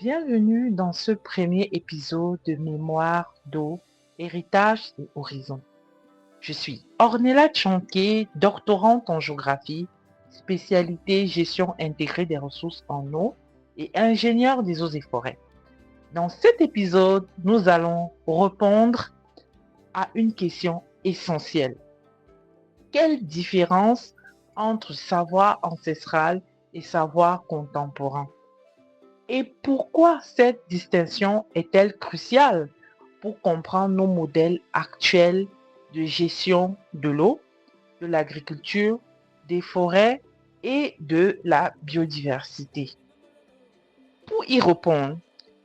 Bienvenue dans ce premier épisode de Mémoire d'eau, héritage et horizon. Je suis Ornella Tchonké, doctorante en géographie, spécialité gestion intégrée des ressources en eau et ingénieure des eaux et forêts. Dans cet épisode, nous allons répondre à une question essentielle. Quelle différence entre savoir ancestral et savoir contemporain? Et pourquoi cette distinction est-elle cruciale pour comprendre nos modèles actuels de gestion de l'eau, de l'agriculture, des forêts et de la biodiversité? Pour y répondre,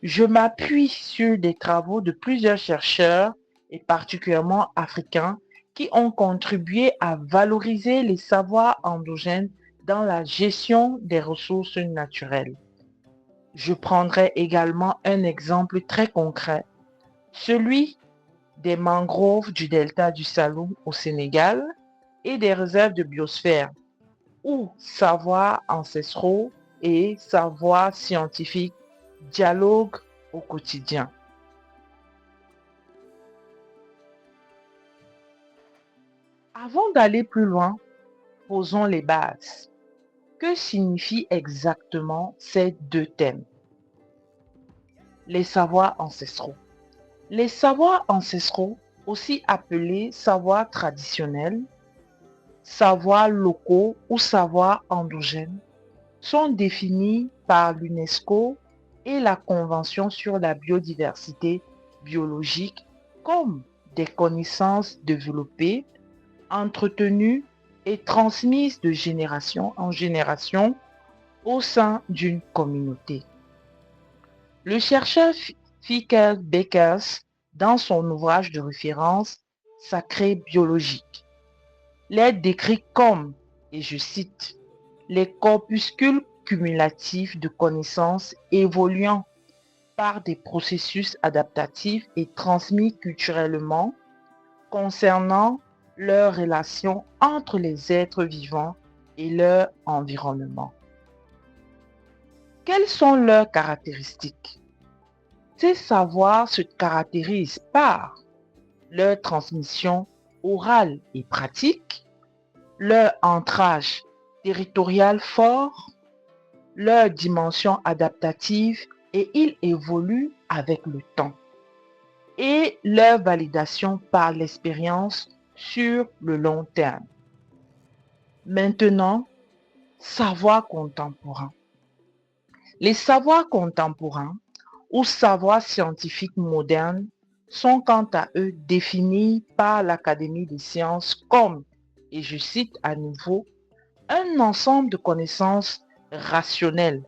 je m'appuie sur des travaux de plusieurs chercheurs et particulièrement africains qui ont contribué à valoriser les savoirs endogènes dans la gestion des ressources naturelles. Je prendrai également un exemple très concret, celui des mangroves du delta du Saloum au Sénégal et des réserves de biosphère, où savoirs ancestraux et savoirs scientifiques dialoguent au quotidien. Avant d'aller plus loin, posons les bases. Que signifient exactement ces deux thèmes? Les savoirs ancestraux. Les savoirs ancestraux, aussi appelés savoirs traditionnels, savoirs locaux ou savoirs endogènes, sont définis par l'UNESCO et la Convention sur la biodiversité biologique comme des connaissances développées, entretenues et transmises de génération en génération au sein d'une communauté. Le chercheur Fieke Beckers, dans son ouvrage de référence Sacré biologique, les décrit comme, et je cite, les corpuscules cumulatifs de connaissances évoluant par des processus adaptatifs et transmis culturellement concernant leurs relations entre les êtres vivants et leur environnement. Quelles sont leurs caractéristiques? Ces savoirs se caractérisent par leur transmission orale et pratique, leur ancrage territorial fort, leur dimension adaptative et ils évoluent avec le temps, et leur validation par l'expérience sur le long terme. Maintenant, savoir contemporain. Les savoirs contemporains ou savoirs scientifiques modernes sont quant à eux définis par l'Académie des sciences comme, et je cite à nouveau, un ensemble de connaissances rationnelles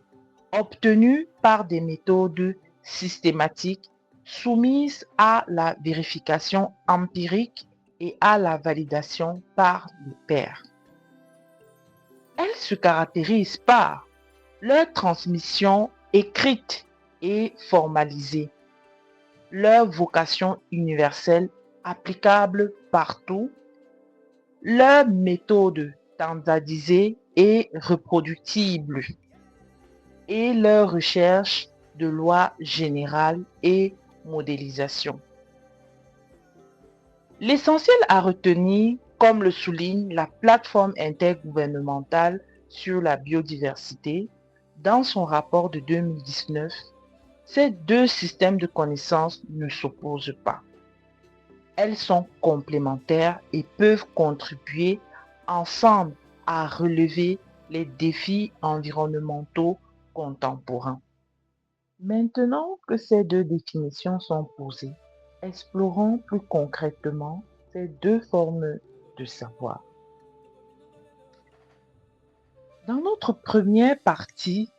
obtenues par des méthodes systématiques soumises à la vérification empirique et à la validation par les pairs. Elles se caractérisent par leur transmission écrite et formalisée, leur vocation universelle applicable partout, leur méthode standardisée et reproductible et leur recherche de lois générales et modélisation. L'essentiel à retenir, comme le souligne la plateforme intergouvernementale sur la biodiversité dans son rapport de 2019, ces deux systèmes de connaissances ne s'opposent pas. Elles sont complémentaires et peuvent contribuer ensemble à relever les défis environnementaux contemporains. Maintenant que ces deux définitions sont posées, explorons plus concrètement ces deux formes de savoir. Dans notre première partie,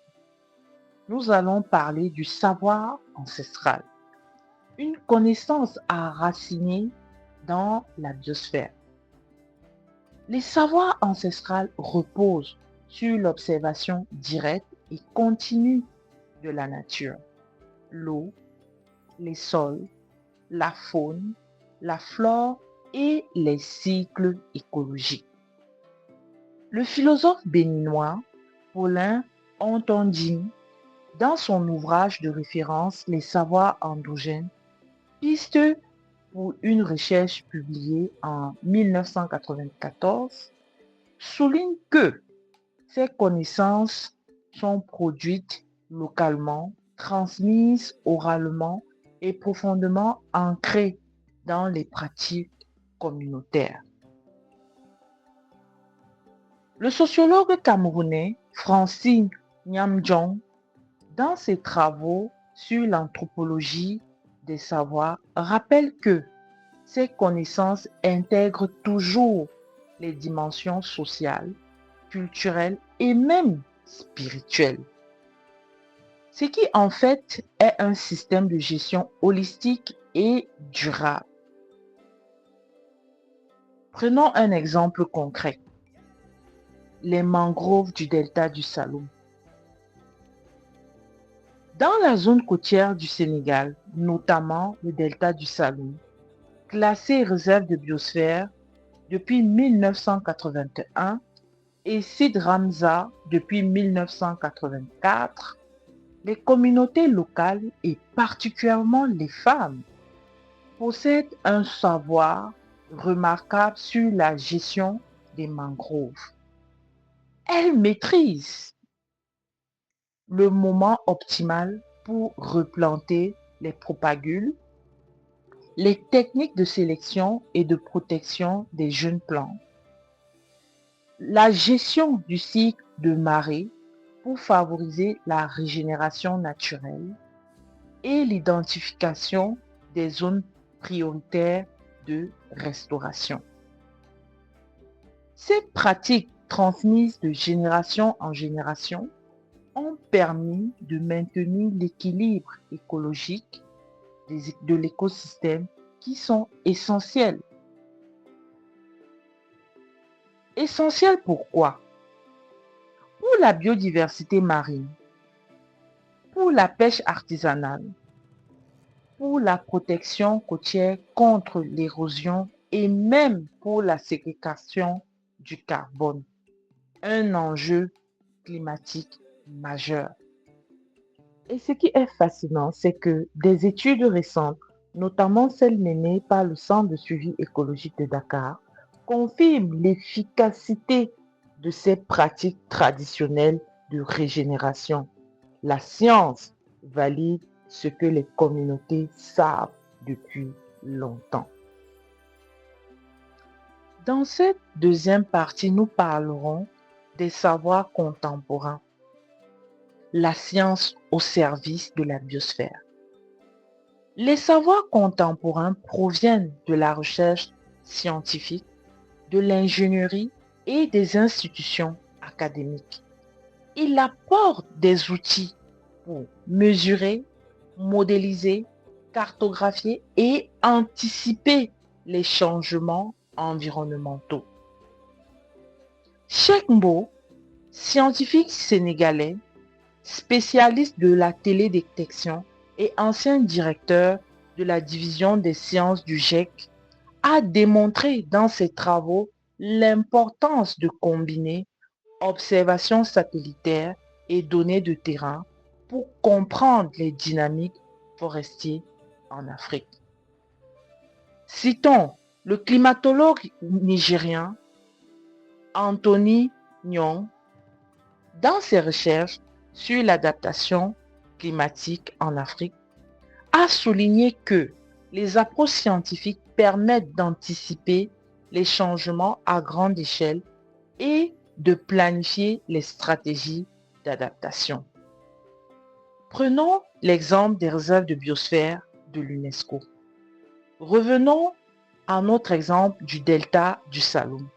nous allons parler du savoir ancestral, une connaissance enracinée dans la biosphère. Les savoirs ancestrales reposent sur l'observation directe et continue de la nature, l'eau, les sols, la faune, la flore et les cycles écologiques. Le philosophe béninois Paulin Ontondine dans son ouvrage de référence Les savoirs endogènes, piste pour une recherche publiée en 1994, souligne que ces connaissances sont produites localement, transmises oralement et profondément ancrées dans les pratiques communautaires. Le sociologue camerounais Francine Nyamdjong, dans ses travaux sur l'anthropologie des savoirs, rappelle que ces connaissances intègrent toujours les dimensions sociales, culturelles et même spirituelles. Ce qui en fait est un système de gestion holistique et durable. Prenons un exemple concret. Les mangroves du delta du Saloum. Dans la zone côtière du Sénégal, notamment le delta du Saloum, classé réserve de biosphère depuis 1981 et site Ramsar depuis 1984, les communautés locales et particulièrement les femmes possèdent un savoir remarquable sur la gestion des mangroves. Elles maîtrisent le moment optimal pour replanter les propagules, les techniques de sélection et de protection des jeunes plants, la gestion du cycle de marée pour favoriser la régénération naturelle et l'identification des zones prioritaires de restauration. Ces pratiques transmises de génération en génération ont permis de maintenir l'équilibre écologique de l'écosystème qui sont essentiels. Essentiels pourquoi? Pour la biodiversité marine, pour la pêche artisanale, pour la protection côtière contre l'érosion et même pour la séquestration du carbone, un enjeu climatique majeur. Et ce qui est fascinant, c'est que des études récentes, notamment celles menées par le Centre de suivi écologique de Dakar, confirment l'efficacité de ces pratiques traditionnelles de régénération. La science valide ce que les communautés savent depuis longtemps. Dans cette deuxième partie, nous parlerons des savoirs contemporains, la science au service de la biosphère. Les savoirs contemporains proviennent de la recherche scientifique, de l'ingénierie et des institutions académiques. Ils apportent des outils pour mesurer, modéliser, cartographier et anticiper les changements environnementaux. Cheikh Mbo, scientifique sénégalais, spécialiste de la télédétection et ancien directeur de la division des sciences du GIEC, a démontré dans ses travaux l'importance de combiner observations satellitaires et données de terrain pour comprendre les dynamiques forestières en Afrique. Citons le climatologue nigérien Anthony Nyong dans ses recherches sur l'adaptation climatique en Afrique, a souligné que les approches scientifiques permettent d'anticiper les changements à grande échelle et de planifier les stratégies d'adaptation. Prenons l'exemple des réserves de biosphère de l'UNESCO. Revenons à notre exemple du delta du Saloum.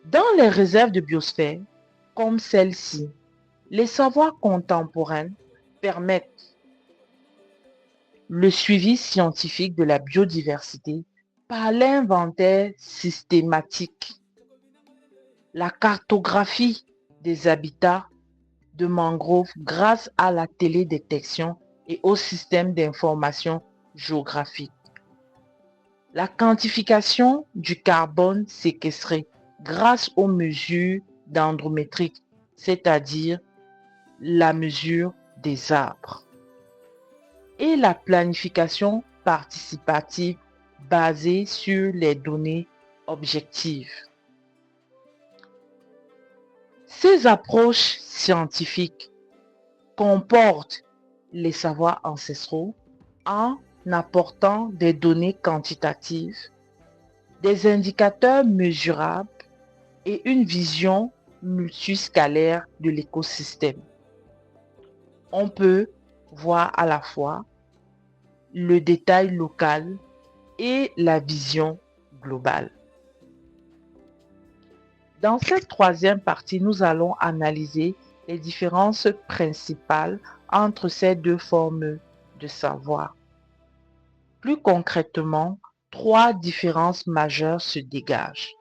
Dans les réserves de biosphère, comme celle-ci, les savoirs contemporains permettent le suivi scientifique de la biodiversité par l'inventaire systématique, la cartographie des habitats de mangroves grâce à la télédétection et au système d'information géographique, la quantification du carbone séquestré grâce aux mesures dendrométriques, c'est-à-dire la mesure des arbres. Et la planification participative basée sur les données objectives. Ces approches scientifiques comportent les savoirs ancestraux en apportant des données quantitatives, des indicateurs mesurables et une vision multiscalaire de l'écosystème. On peut voir à la fois le détail local et la vision globale. Dans cette troisième partie, nous allons analyser les différences principales entre ces deux formes de savoir. Plus concrètement, trois différences majeures se dégagent.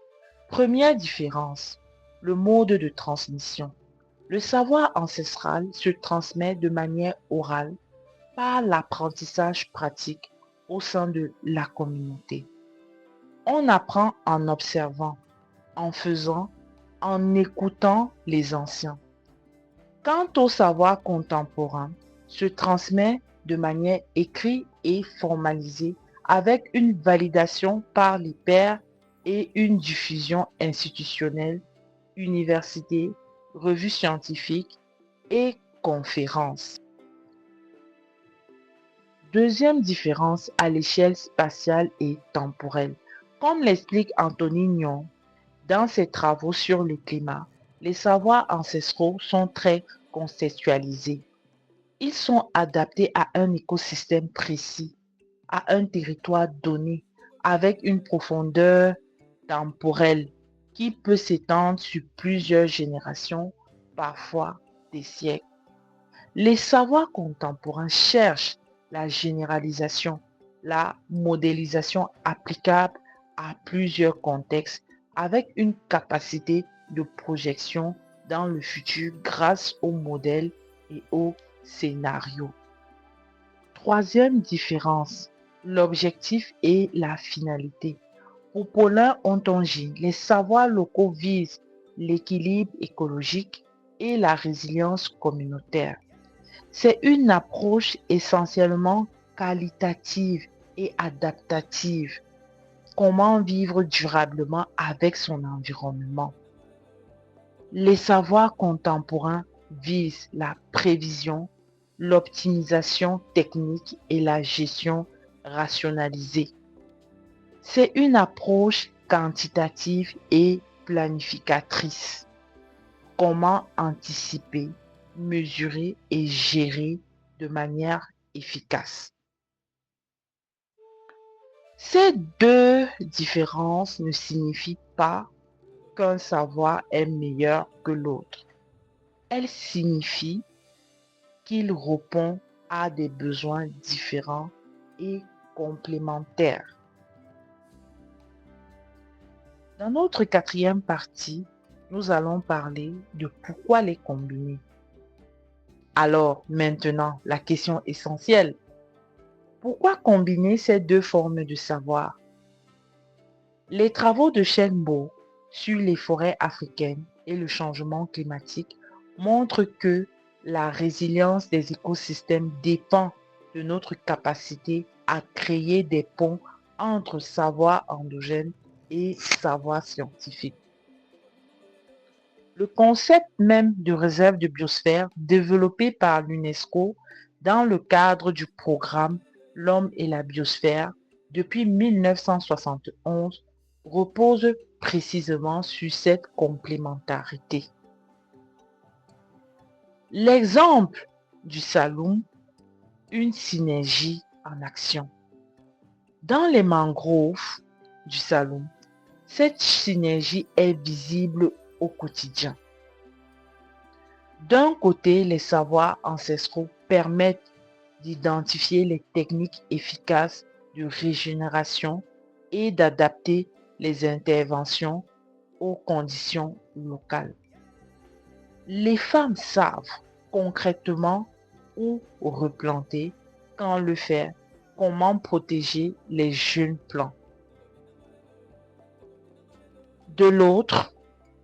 Première différence, le mode de transmission. Le savoir ancestral se transmet de manière orale par l'apprentissage pratique au sein de la communauté. On apprend en observant, en faisant, en écoutant les anciens. Quant au savoir contemporain, se transmet de manière écrite et formalisée avec une validation par les pairs et une diffusion institutionnelle, universités, revues scientifiques et conférences. Deuxième différence à l'échelle spatiale et temporelle. Comme l'explique Anthony Nyon dans ses travaux sur le climat, les savoirs ancestraux sont très conceptualisés. Ils sont adaptés à un écosystème précis, à un territoire donné, avec une profondeur temporelle qui peut s'étendre sur plusieurs générations, parfois des siècles. Les savoirs contemporains cherchent la généralisation, la modélisation applicable à plusieurs contextes avec une capacité de projection dans le futur grâce aux modèles et aux scénarios. Troisième différence, l'objectif et la finalité. Pour Paulin Ontonji, les savoirs locaux visent l'équilibre écologique et la résilience communautaire. C'est une approche essentiellement qualitative et adaptative. Comment vivre durablement avec son environnement. Les savoirs contemporains visent la prévision, l'optimisation technique et la gestion rationalisée. C'est une approche quantitative et planificatrice. Comment anticiper, mesurer et gérer de manière efficace. Ces deux différences ne signifient pas qu'un savoir est meilleur que l'autre. Elles signifient qu'il répond à des besoins différents et complémentaires. Dans notre quatrième partie, nous allons parler de pourquoi les combiner. Alors maintenant, la question essentielle. Pourquoi combiner ces deux formes de savoir? Les travaux de Shenbo sur les forêts africaines et le changement climatique montrent que la résilience des écosystèmes dépend de notre capacité à créer des ponts entre savoir endogène et savoir scientifique. Le concept même de réserve de biosphère développé par l'UNESCO dans le cadre du programme L'homme et la biosphère depuis 1971 repose précisément sur cette complémentarité. L'exemple du Saloum, une synergie en action. Dans les mangroves du Saloum, cette synergie est visible au quotidien. D'un côté, les savoirs ancestraux permettent d'identifier les techniques efficaces de régénération et d'adapter les interventions aux conditions locales. Les femmes savent concrètement où replanter, quand le faire, comment protéger les jeunes plants. De l'autre,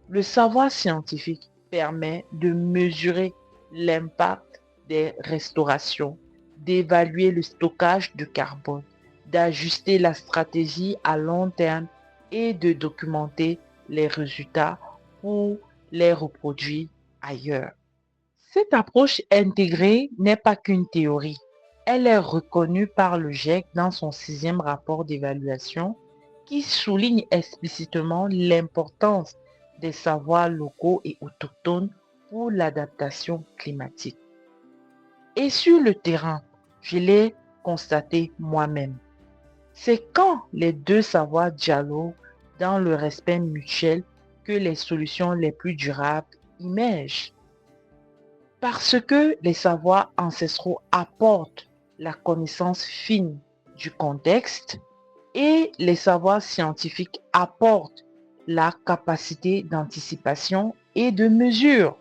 le savoir scientifique permet de mesurer l'impact des restaurations, d'évaluer le stockage de carbone, d'ajuster la stratégie à long terme et de documenter les résultats pour les reproduire ailleurs. Cette approche intégrée n'est pas qu'une théorie. Elle est reconnue par le GIEC dans son 6e rapport d'évaluation qui souligne explicitement l'importance des savoirs locaux et autochtones pour l'adaptation climatique. Et sur le terrain, je l'ai constaté moi-même. C'est quand les deux savoirs dialoguent dans le respect mutuel que les solutions les plus durables émergent. Parce que les savoirs ancestraux apportent la connaissance fine du contexte et les savoirs scientifiques apportent la capacité d'anticipation et de mesure.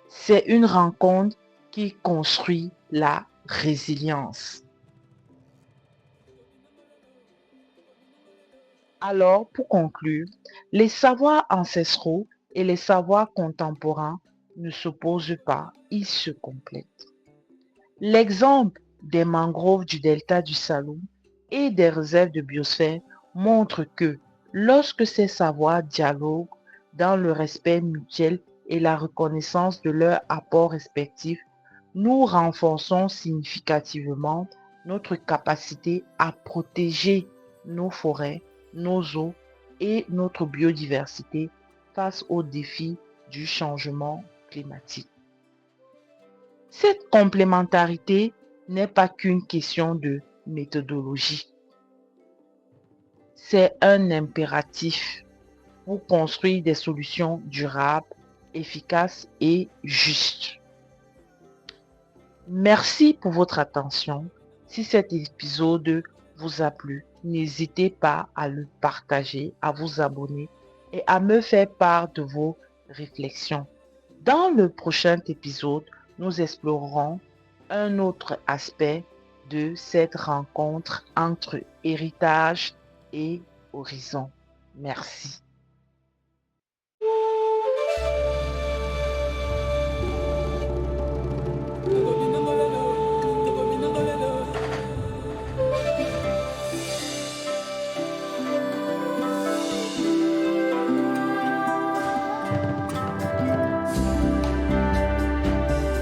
C'est une rencontre qui construit la résilience. Alors, pour conclure, les savoirs ancestraux et les savoirs contemporains ne s'opposent pas, ils se complètent. L'exemple des mangroves du delta du Saloum et des réserves de biosphère montre que lorsque ces savoirs dialoguent dans le respect mutuel et la reconnaissance de leurs apports respectifs, nous renforçons significativement notre capacité à protéger nos forêts, nos eaux et notre biodiversité face aux défis du changement climatique. Cette complémentarité n'est pas qu'une question de méthodologie. C'est un impératif pour construire des solutions durables, efficaces et justes. Merci pour votre attention. Si cet épisode vous a plu, n'hésitez pas à le partager, à vous abonner et à me faire part de vos réflexions. Dans le prochain épisode, nous explorerons un autre aspect de cette rencontre entre héritage et horizon. Merci.